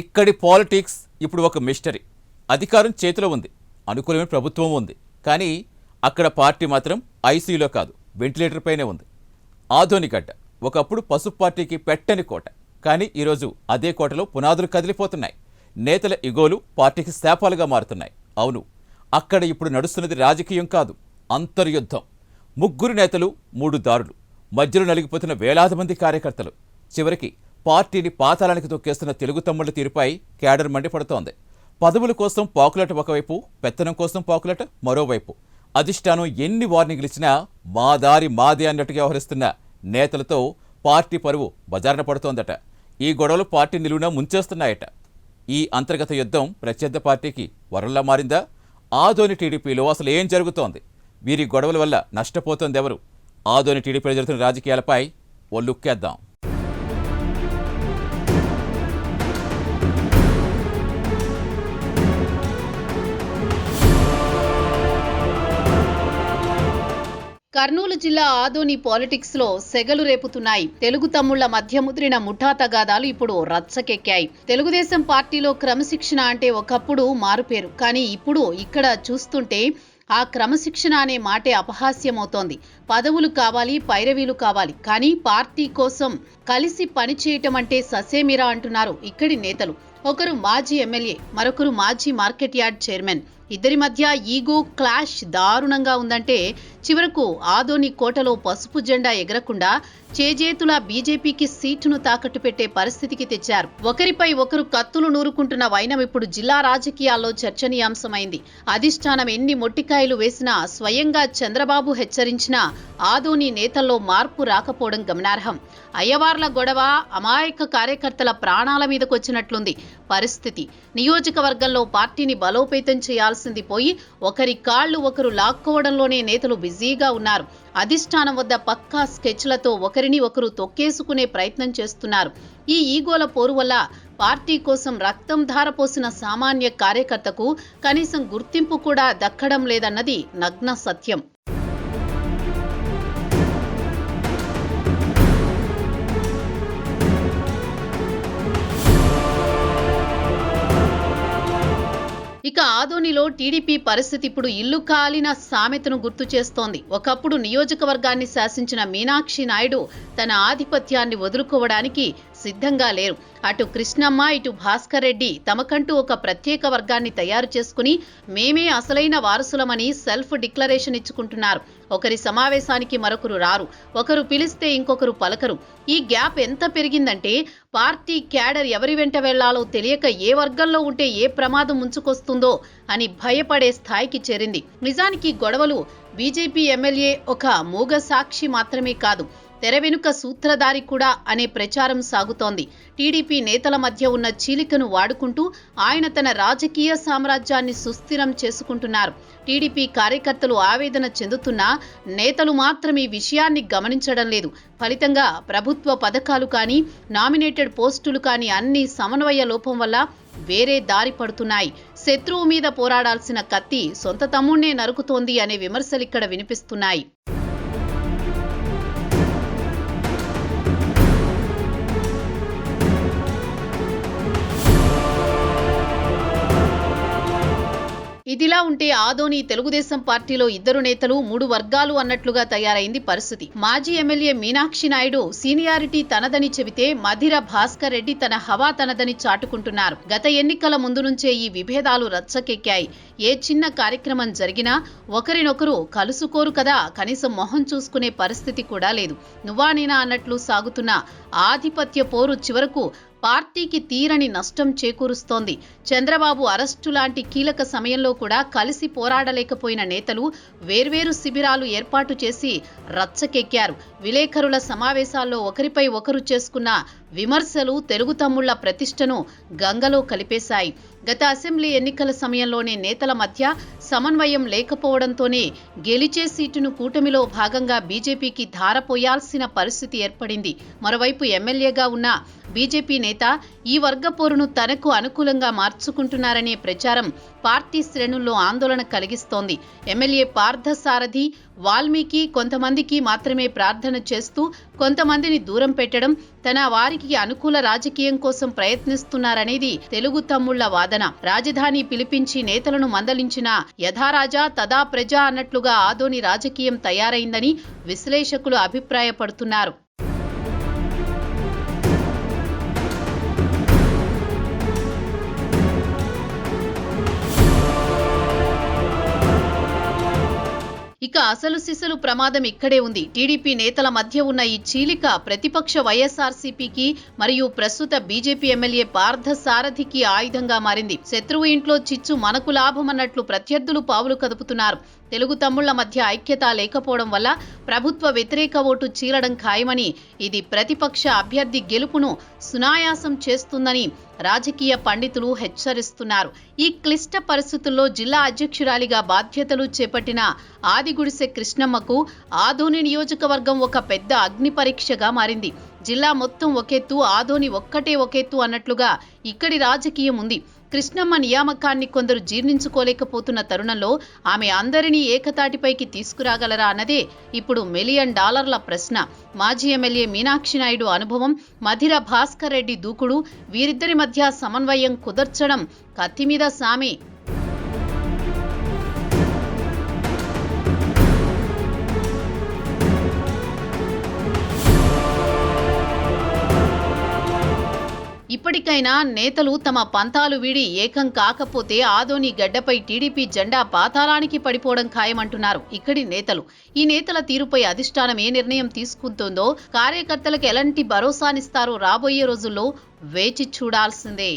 ఇక్కడి పాలిటిక్స్ ఇప్పుడు ఒక మిస్టరీ. అధికారం చేతిలో ఉంది, అనుకూలమైన ప్రభుత్వం ఉంది, కానీ అక్కడ పార్టీ మాత్రం ఐసీయూలో కాదు, వెంటిలేటర్ పైనే ఉంది. ఆదోనిగడ్డ ఒకప్పుడు పసుపు పార్టీకి పెట్టని కోట, కానీ ఈరోజు అదే కోటలో పునాదులు కదిలిపోతున్నాయి. నేతల ఇగోలు పార్టీకి శాపాలుగా మారుతున్నాయి. అవును, అక్కడ ఇప్పుడు నడుస్తున్నది రాజకీయం కాదు, అంతర్యుద్ధం. ముగ్గురు నేతలు, మూడు దారులు, మధ్యలో నలిగిపోతున్న వేలాది మంది కార్యకర్తలు. చివరికి పార్టీని పాతాళానికి తొక్కేస్తున్న తెలుగు తమ్ముళ్ల తీరుపై క్యాడర్ మండిపడుతోంది. పదవుల కోసం పాకులట ఒకవైపు, పెత్తనం కోసం పాకులట మరోవైపు. అధిష్టానం ఎన్ని వార్నింగ్లు ఇచ్చినా మా దారి మాదే అన్నట్టుగా వ్యవహరిస్తున్న నేతలతో పార్టీ పరువు బజారున పడుతోందట. ఈ గొడవలు పార్టీ నిలువున ముంచేస్తున్నాయట. ఈ అంతర్గత యుద్ధం ప్రత్యర్థి పార్టీకి వరంలా మారిందా? ఆదోని టీడీపీలో అసలు ఏం జరుగుతోంది? వీరి గొడవల వల్ల నష్టపోతోంది ఎవరు? ఆదోని టీడీపీలో జరుగుతున్న రాజకీయాలపై ఓ లుక్కేద్దాం. కర్నూలు జిల్లా ఆదోని పాలిటిక్స్ లో సెగలు రేపుతున్నాయి. తెలుగు తమ్ముళ్ల మధ్య ముద్రిన ముఠా తగాదాలు ఇప్పుడు రచ్చకెక్కాయి. తెలుగుదేశం పార్టీలో క్రమశిక్షణ అంటే ఒకప్పుడు మారుపేరు, కానీ ఇప్పుడు ఇక్కడ చూస్తుంటే ఆ క్రమశిక్షణ అనే మాటే అపహాస్యమవుతోంది. పదవులు కావాలి, పైరవీలు కావాలి, కానీ పార్టీ కోసం కలిసి పనిచేయటం అంటే ససేమిరా అంటున్నారు ఇక్కడి నేతలు. ఒకరు మాజీ ఎమ్మెల్యే, మరొకరు మాజీ మార్కెట్ యార్డ్ చైర్మన్. ఇద్దరి మధ్య ఈగో క్లాష్ దారుణంగా ఉందంటే చివరకు ఆదోని కోటలో పసుపు జెండా ఎగరకుండా చేజేతుల బీజేపీకి సీటును తాకట్టు పెట్టే పరిస్థితికి తెచ్చారు. ఒకరిపై ఒకరు కత్తులు నూరుకుంటున్న వైనం ఇప్పుడు జిల్లా రాజకీయాల్లో చర్చనీయాంశమైంది. అధిష్టానం ఎన్ని మొట్టికాయలు వేసినా, స్వయంగా చంద్రబాబు హెచ్చరించినా ఆదోని నేతల్లో మార్పు రాకపోవడం గమనార్హం. అయ్యవార్ల గొడవ అమాయక కార్యకర్తల ప్రాణాల మీదకొచ్చినట్లుంది పరిస్థితి. నియోజకవర్గంలో పార్టీని బలోపేతం చేయాల్సింది పోయి ఒకరి కాళ్లు ఒకరు లాక్కోవడంలోనే నేతలు బిజీగా ఉన్నారు. అధిష్టానం వద్ద పక్కా స్కెచ్లతో ఒకరిని ఒకరు తొక్కేసుకునే ప్రయత్నం చేస్తున్నారు. ఈ ఈగోల పోరు వల్ల పార్టీ కోసం రక్తం ధారపోసిన సామాన్య కార్యకర్తకు కనీసం గుర్తింపు కూడా దక్కడం లేదన్నది నగ్న సత్యం. ఇక ఆదోనిలో టీడీపీ పరిస్థితి ఇప్పుడు ఇల్లు కాలిన సామెతను గుర్తు చేస్తోంది. ఒకప్పుడు నియోజకవర్గాన్ని శాసించిన మీనాక్షి నాయుడు తన ఆధిపత్యాన్ని వదులుకోవడానికి సిద్ధంగా లేరు. అటు కృష్ణమ్మ, ఇటు భాస్కర్ రెడ్డి తమకంటూ ఒక ప్రత్యేక వర్గాన్ని తయారు చేసుకుని మేమే అసలైన వారసులమని సెల్ఫ్ డిక్లరేషన్ ఇచ్చుకుంటున్నారు. ఒకరి సమావేశానికి మరొకరు రారు, ఒకరు పిలిస్తే ఇంకొకరు పలకరు. ఈ గ్యాప్ ఎంత పెరిగిందంటే పార్టీ క్యాడర్ ఎవరి వెంట వెళ్లాలో తెలియక ఏ వర్గంలో ఉంటే ఏ ప్రమాదం ముంచుకొస్తుందో అని భయపడే స్థాయికి చేరింది. నిజానికి గొడవలు బీజేపీ ఎమ్మెల్యే ఒక మూగ సాక్షి మాత్రమే కాదు, తెర వెనుక సూత్రధారి కూడా అనే ప్రచారం సాగుతోంది. టీడీపీ నేతల మధ్య ఉన్న చీలికను వాడుకుంటూ ఆయన తన రాజకీయ సామ్రాజ్యాన్ని సుస్థిరం చేసుకుంటున్నారు. టీడీపీ కార్యకర్తలు ఆవేదన చెందుతున్నా నేతలు మాత్రం ఈ విషయాన్ని గమనించడం లేదు. ఫలితంగా ప్రభుత్వ పథకాలు కానీ, నామినేటెడ్ పోస్టులు కానీ అన్ని సమన్వయ లోపం వల్ల వేరే దారి పడుతున్నాయి. శత్రువు మీద పోరాడాల్సిన కత్తి సొంత తమ్ముణ్ణే నరుకుతోంది అనే విమర్శలు ఇక్కడ వినిపిస్తున్నాయి. ఇదిలా ఉంటే ఆదోని తెలుగుదేశం పార్టీలో ఇద్దరు నేతలు, మూడు వర్గాలు అన్నట్లుగా తయారైంది పరిస్థితి. మాజీ ఎమ్మెల్యే మీనాక్షి నాయుడు సీనియారిటీ తనదని చెబితే మధిర భాస్కర్ రెడ్డి తన హవా తనదని చాటుకుంటున్నారు. గత ఎన్నికల ముందు నుంచే ఈ విభేదాలు రచ్చకెక్కాయి. ఏ చిన్న కార్యక్రమం జరిగినా ఒకరినొకరు కలుసుకోరు కదా, కనీసం మొహం చూసుకునే పరిస్థితి కూడా లేదు. నువ్వా నేనా అన్నట్లు సాగుతున్న ఆధిపత్య పోరు చివరకు పార్టీకి తీరని నష్టం చేకూరుస్తోంది. చంద్రబాబు అరెస్టు లాంటి కీలక సమయంలో కూడా కలిసి పోరాడలేకపోయిన నేతలు వేర్వేరు శిబిరాలు ఏర్పాటు చేసి రచ్చకెక్కారు. విలేకరుల సమావేశాల్లో ఒకరిపై ఒకరు చేసుకున్న విమర్శలు తెలుగు తమ్ముళ్ల ప్రతిష్టను గంగలో కలిపేశాయి. గత అసెంబ్లీ ఎన్నికల సమయంలోనే నేతల మధ్య సమన్వయం లేకపోవడంతోనే గెలిచే సీటును కూటమిలో భాగంగా బీజేపీకి ధారపోయాల్సిన పరిస్థితి ఏర్పడింది. మరోవైపు ఎమ్మెల్యేగా ఉన్న బీజేపీ నేత ఈ వర్గ పోరును తనకు అనుకూలంగా మార్చుకుంటున్నారనే ప్రచారం పార్టీ శ్రేణుల్లో ఆందోళన కలిగిస్తోంది. ఎమ్మెల్యే పార్థసారథి వాల్మీకి కొంతమందికి మాత్రమే ప్రార్థన చేస్తూ కొంతమందిని దూరం పెట్టడం, తన వారికి అనుకూల రాజకీయం కోసం ప్రయత్నిస్తున్నారనేది తెలుగు తమ్ముళ్ల వాదన. రాజధాని పిలిపించి నేతలను మందలించిన యథారాజా తదా ప్రజ అన్నట్లుగా ఆదోని రాజకీయం తయారైందని విశ్లేషకులు అభిప్రాయపడుతున్నారు. ఇక అసలు సిసలు ప్రమాదం ఇక్కడే ఉంది. టీడీపీ నేతల మధ్య ఉన్న ఈ చీలిక ప్రతిపక్ష వైఎస్ఆర్సీపీకి మరియు ప్రస్తుత బీజేపీ ఎమ్మెల్యే పార్థ సారథికి ఆయుధంగా మారింది. శత్రువు ఇంట్లో చిచ్చు మనకు లాభం అన్నట్లు ప్రత్యర్థులు పావులు కదుపుతున్నారు. తెలుగు తమ్ముళ్ల మధ్య ఐక్యత లేకపోవడం వల్ల ప్రభుత్వ వ్యతిరేక ఓటు చీలడం ఖాయమని, ఇది ప్రతిపక్ష అభ్యర్థి గెలుపును సునాయాసం చేస్తుందని రాజకీయ పండితులు హెచ్చరిస్తున్నారు. ఈ క్లిష్ట పరిస్థితుల్లో జిల్లా అధ్యక్షురాలిగా బాధ్యతలు చేపట్టిన ఆదిగుడిసె కృష్ణమ్మకు ఆదోని నియోజకవర్గం ఒక పెద్ద అగ్ని పరీక్షగా మారింది. జిల్లా మొత్తం ఒకెత్తు, ఆదోని ఒక్కటే ఒకెత్తు అన్నట్లుగా ఇక్కడి రాజకీయం ఉంది. కృష్ణమ్మ నియామకాన్ని కొందరు జీర్ణించుకోలేకపోతున్న తరుణంలో ఆమె అందరినీ ఏకతాటిపైకి తీసుకురాగలరా అన్నదే ఇప్పుడు $1 మిలియన్ ప్రశ్న. మాజీ ఎమ్మెల్యే మీనాక్షి నాయుడు అనుభవం, మధిర భాస్కర్ రెడ్డి దూకుడు, వీరిద్దరి మధ్య సమన్వయం కుదర్చడం కత్తిమీద సామే. ఇప్పటికైనా నేతలు తమ పంతాలు వీడి ఏకం కాకపోతే ఆదోని గడ్డపై టీడీపీ జెండా పాతాళానికి పడిపోవడం ఖాయమంటున్నారు ఇక్కడి నేతలు. ఈ నేతల తీరుపై అధిష్టానం ఏ నిర్ణయం తీసుకుంటుందో, కార్యకర్తలకు ఎలాంటి భరోసానిస్తారో రాబోయే రోజుల్లో వేచి చూడాల్సిందే.